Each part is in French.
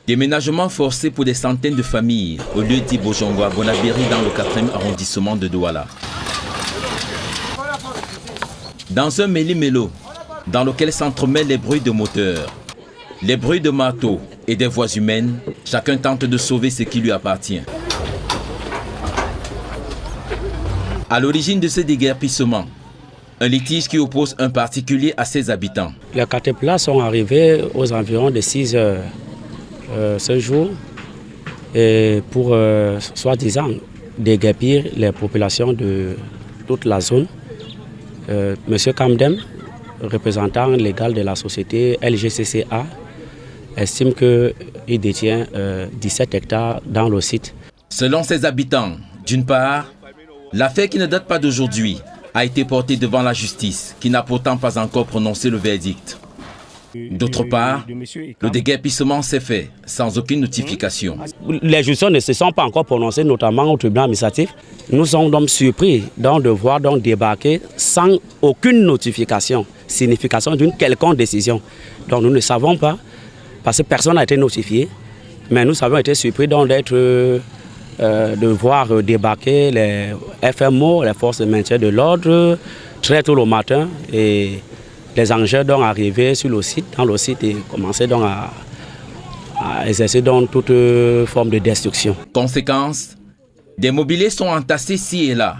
Déménagement forcé pour des centaines de familles au lieu dit Bojongo à Bonabéry dans le 4e arrondissement de Douala. Dans un méli-mélo, dans lequel s'entremêlent les bruits de moteurs, les bruits de marteaux et des voix humaines, chacun tente de sauver ce qui lui appartient. À l'origine de ce déguerpissement, un litige qui oppose un particulier à ses habitants. Les caterpillars sont arrivés aux environs de 6 heures ce jour et pour soi-disant déguerpir les populations de toute la zone. Monsieur Kamdem, représentant légal de la société LGCCA, estime qu'il détient 17 hectares dans le site. Selon ses habitants, d'une part, l'affaire qui ne date pas d'aujourd'hui a été portée devant la justice, qui n'a pourtant pas encore prononcé le verdict. D'autre part, le déguerpissement s'est fait sans aucune notification. Les juridictions ne se sont pas encore prononcées, notamment au tribunal administratif. Nous sommes donc surpris de voir débarquer sans aucune notification, signification d'une quelconque décision. Donc nous ne savons pas, parce que personne n'a été notifié, mais nous avons été surpris de voir débarquer les FMO, les forces de maintien de l'ordre, très tôt le matin, et les engins donc arrivés sur le site, dans le site, et commencer donc à exercer donc toute forme de destruction. Conséquence, des mobiliers sont entassés ci et là.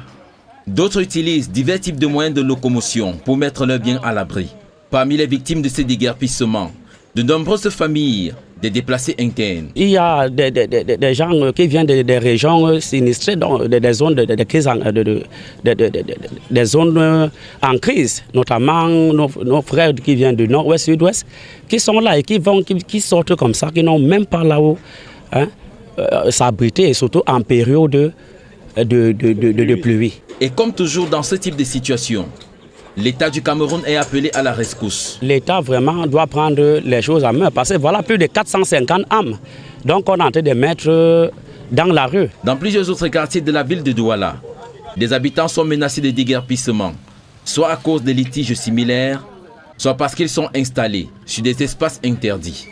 D'autres utilisent divers types de moyens de locomotion pour mettre leurs biens à l'abri. Parmi les victimes de ces déguerpissements, de nombreuses familles, des déplacés internes. Il y a des gens qui viennent des régions sinistrées, des zones des zones en crise, notamment nos frères qui viennent du nord-ouest, sud-ouest, qui sont là et qui sortent comme ça, qui n'ont même pas là-haut s'abriter, et surtout en période de pluie. Et comme toujours dans ce type de situation, l'État du Cameroun est appelé à la rescousse. L'État vraiment doit prendre les choses en main parce que voilà plus de 450 âmes. Donc on est en train de mettre dans la rue. Dans plusieurs autres quartiers de la ville de Douala, des habitants sont menacés de déguerpissement, soit à cause de litiges similaires, soit parce qu'ils sont installés sur des espaces interdits.